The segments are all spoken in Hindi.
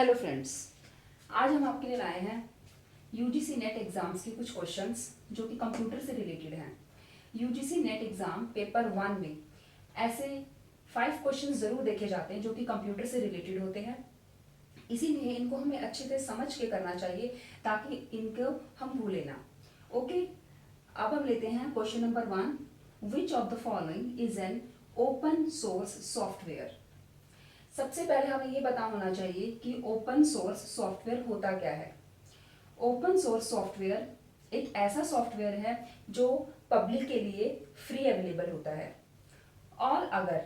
हेलो फ्रेंड्स, आज हम आपके लिए लाए हैं यूजीसी नेट एग्जाम्स के कुछ क्वेश्चंस जो कि कंप्यूटर से रिलेटेड हैं। यूजीसी नेट एग्जाम पेपर 1 में ऐसे 5 क्वेश्चंस जरूर देखे जाते हैं जो कि कंप्यूटर से रिलेटेड होते हैं, इसीलिए इनको हमें अच्छे से समझ के करना चाहिए ताकि इनको हम भूलें ना। ओके, अब हम लेते हैं question number 1। Which of the following is an open source software. सबसे पहले हमें ये पता होना चाहिए कि ओपन सोर्स सॉफ्टवेयर होता क्या है। ओपन सोर्स सॉफ्टवेयर एक ऐसा सॉफ्टवेयर है जो पब्लिक के लिए फ्री अवेलेबल होता है, और अगर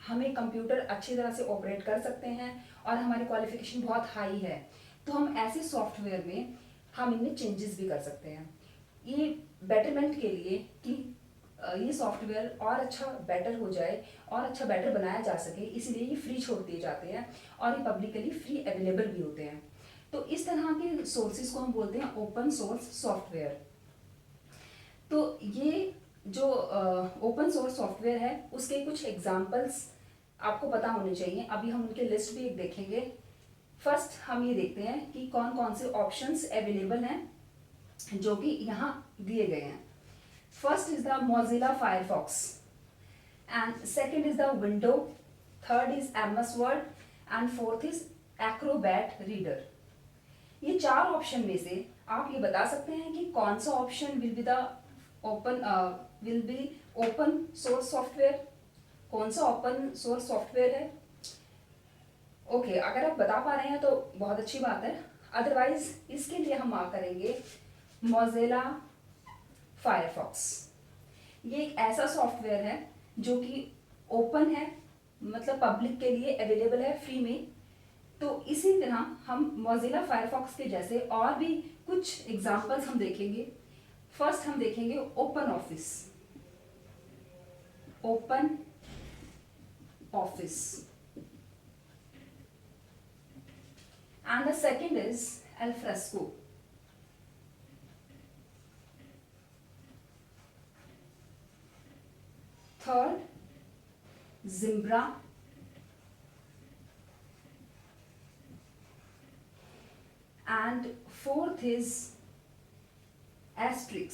हमें कंप्यूटर अच्छी तरह से ऑपरेट कर सकते हैं और हमारी क्वालिफिकेशन बहुत हाई है तो हम ऐसे सॉफ्टवेयर में हम इनमें चेंजेस भी कर सकते हैं। ये बेटरमेंट के लिए कि ये सॉफ्टवेयर और अच्छा बेटर हो जाए और अच्छा बेटर बनाया जा सके, इसीलिए ये फ्री छोड़ दिए जाते हैं और ये पब्लिकली फ्री अवेलेबल भी होते हैं। तो इस तरह के सोर्सेज को हम बोलते हैं ओपन सोर्स सॉफ्टवेयर। तो ये जो ओपन सोर्स सॉफ्टवेयर है उसके कुछ एग्जांपल्स आपको पता होने चाहिए। अभी हम उनके लिस्ट भी एक देखेंगे। फर्स्ट हम ये देखते हैं कि कौन कौन से ऑप्शंस अवेलेबल हैं जो कि यहाँ दिए गए हैं। First is the Mozilla Firefox, and second is the Window, third is MS Word, and fourth is Acrobat Reader. ये 4 ऑप्शन में से आप ये बता सकते हैं कि कौन सा option will be open source software, कौन सा ओपन सोर्स सॉफ्टवेयर है। ओके, अगर आप बता पा रहे हैं तो बहुत अच्छी बात है, अदरवाइज इसके लिए हम मार्क करेंगे Mozilla फायरफॉक्स। ये एक ऐसा सॉफ्टवेयर है जो कि ओपन है, मतलब पब्लिक के लिए अवेलेबल है फ्री में। तो इसी तरह हम मोजिला फायरफॉक्स के जैसे और भी कुछ एग्जांपल्स हम देखेंगे। फर्स्ट हम देखेंगे open office. Open office and the second is alfresco. Third, Zimbra, and fourth is Asterix.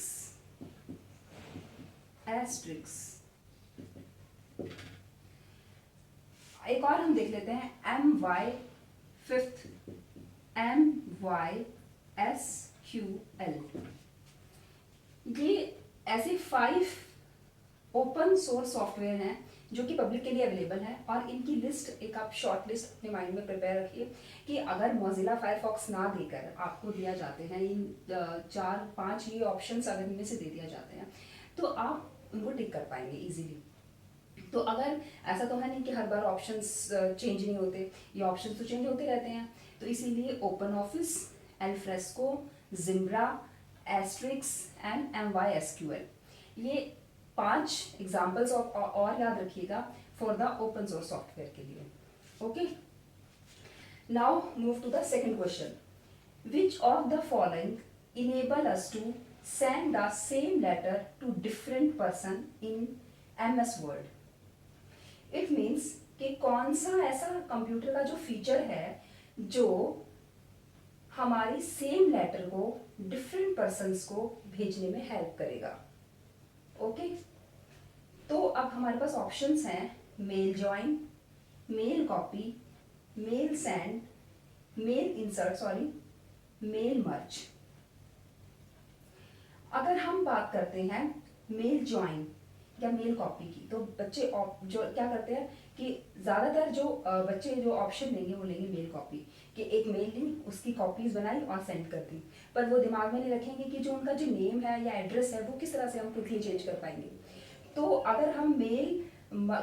एक और हम देख लेते हैं MySQL। ये ऐसे 5 ओपन सोर्स सॉफ्टवेयर हैं जो कि पब्लिक के लिए अवेलेबल है, और इनकी लिस्ट एक आप शॉर्ट लिस्ट अपने माइंड में प्रिपेयर रखिए कि अगर मोजिला फायरफॉक्स ना देकर आपको दिया जाते हैं इन 4-5 ये ऑप्शंस अगर इनमें से दे दिया जाते हैं तो आप उनको टिक कर पाएंगे इजीली। तो अगर ऐसा तो है नहीं कि हर बार ऑप्शंस चेंज नहीं होते, ये ऑप्शंस तो चेंज होते रहते हैं। तो इसीलिए open office, Alfresco, Zimbra, Asterisk and MySQL, ये 5 एग्जाम्पल्स और याद रखिएगा for the open source software के लिए। Okay, now move to the second question. Which of the following enable us to send the same letter to different person in MS Word. It means कि कौन सा ऐसा कंप्यूटर का जो फीचर है जो हमारी सेम लेटर को डिफरेंट पर्सन्स को भेजने में हेल्प करेगा। ओके, तो अब हमारे पास ऑप्शंस हैं mail join, mail copy, mail send, mail insert, mail merge. अगर हम बात करते हैं मेल ज्वाइन या मेल कॉपी की, तो बच्चे जो क्या करते हैं कि ज़्यादातर जो बच्चे जो ऑप्शन लेंगे वो लेंगे मेल कॉपी, कि एक मेल ली, उसकी कॉपीज बनाई और सेंड कर दी। पर वो दिमाग में नहीं रखेंगे कि जो उनका जो नेम है या एड्रेस है वो किस तरह से हम क्विकली चेंज कर पाएंगे। तो अगर हम मेल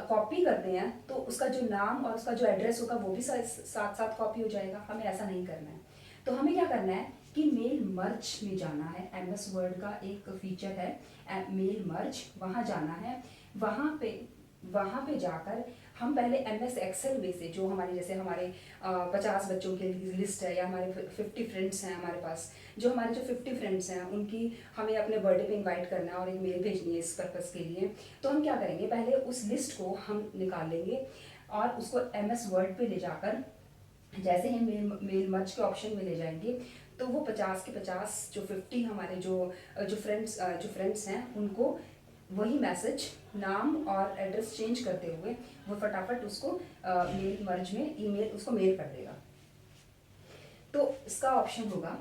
कॉपी करते हैं तो उसका जो नाम और उसका जो एड्रेस होगा वो भी साथ साथ कॉपी हो जाएगा। हमें ऐसा नहीं करना है। तो हमें क्या करना है कि मेल मर्ज में जाना है। MS वर्ड का एक फीचर है मेल मर्ज, वहाँ जाना है। वहाँ पे जाकर हम पहले MS एक्सेल में से जो हमारे जैसे हमारे 50 बच्चों की लिस्ट है या हमारे 50 फ्रेंड्स हैं हमारे पास, जो हमारे जो 50 फ्रेंड्स हैं उनकी हमें अपने बर्थडे पे इनवाइट करना है और एक मेल भेजनी है इस पर्पज़ के लिए। तो हम क्या करेंगे, पहले उस लिस्ट को हम निकाल लेंगे और उसको MS वर्ड पे ले जाकर जैसे ही मेल मर्ज के ऑप्शन में ले जाएंगे तो वो 50 के 50 जो 50 हमारे जो फ्रेंड्स हैं उनको वही मैसेज नाम और एड्रेस चेंज करते हुए वो फटाफट उसको मेल मर्ज में ईमेल उसको मेल कर देगा। तो इसका ऑप्शन होगा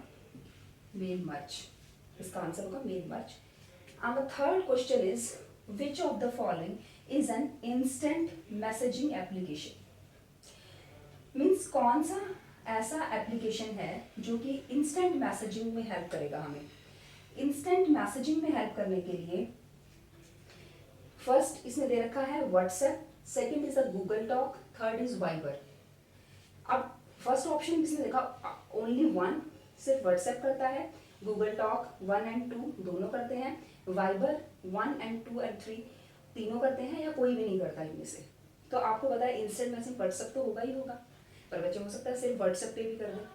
मेल मर्ज, इसका आंसर होगा mail merge. And the third question is which of the following is an instant messaging application. Means कौन सा ऐसा एप्लीकेशन है जो कि इंस्टेंट मैसेजिंग में हेल्प करेगा हमें। इंस्टेंट मैसेजिंग में हेल्प करने के लिए फर्स्ट इसमें दे रखा है WhatsApp, second is a Google talk, third is Viber. अब फर्स्ट ऑप्शन इसमें देखा ओनली वन, सिर्फ व्हाट्सएप करता है, गूगल टॉक 1 एंड 2 दोनों करते हैं, वाइबर 1 एंड 2 एंड 3 तीनों करते हैं, या कोई भी नहीं करता इनमें से। तो आपको पता है इंस्टेंट मैसेज व्हाट्सएप तो होगा ही होगा, पर बच्चे हो सकता है सिर्फ व्हाट्सएप पे भी कर दें।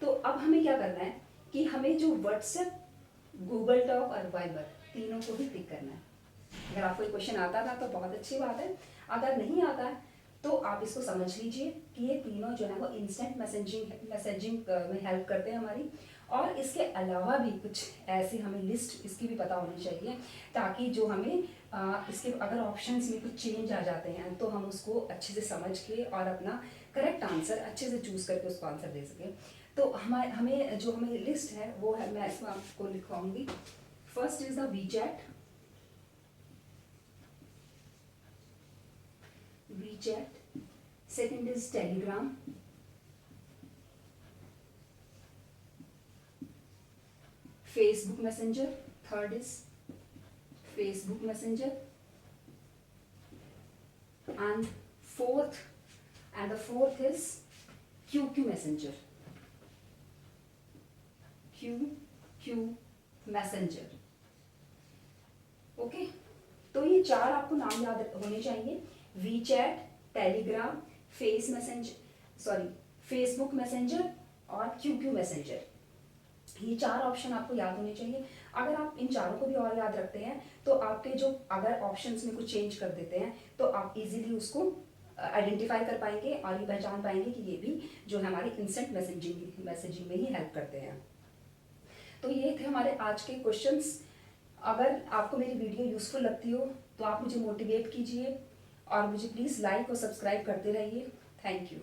तो अब हमें क्या करना है कि हमें जो व्हाट्सएप, गूगल टॉक और वाइबर तीनों को भी टिक करना है। अगर आपको ये क्वेश्चन आता था तो बहुत अच्छी बात है, अगर नहीं आता है तो आप इसको समझ लीजिए कि ये तीनों जो है वो इंस्टेंट मैसेजिंग में हेल्प करते हैं हमारी। और इसके अलावा भी कुछ ऐसी हमें लिस्ट इसकी भी पता होनी चाहिए, ताकि जो हमें इसके अगर ऑप्शंस में कुछ चेंज आ जाते हैं तो हम उसको अच्छे से समझ के और अपना करेक्ट आंसर अच्छे से चूज़ करके उसको आंसर दे सकें। तो हमें लिस्ट है वो है, मैं इसमें आपको लिखवाऊंगी। First is the WeChat, second is Telegram, Facebook Messenger, third is Facebook Messenger, and the fourth is QQ Messenger, QQ Messenger। Okay, तो ये चार आपको नाम याद होने चाहिए, वीचैट, टेलीग्राम, फेसबुक मैसेंजर और क्यूक्यू मैसेंजर। ये चार ऑप्शन आपको याद होने चाहिए। अगर आप इन चारों को भी और याद रखते हैं तो आपके जो अगर ऑप्शंस में कुछ चेंज कर देते हैं तो आप इजीली उसको आइडेंटिफाई कर पाएंगे और ये पहचान पाएंगे कि ये भी जो है हमारी इंस्टेंट मैसेजिंग में ही हेल्प करते हैं। तो ये थे हमारे आज के क्वेश्चंस। अगर आपको मेरी वीडियो यूजफुल लगती हो तो आप मुझे मोटिवेट कीजिए और मुझे प्लीज़ लाइक और सब्सक्राइब करते रहिए। Thank you.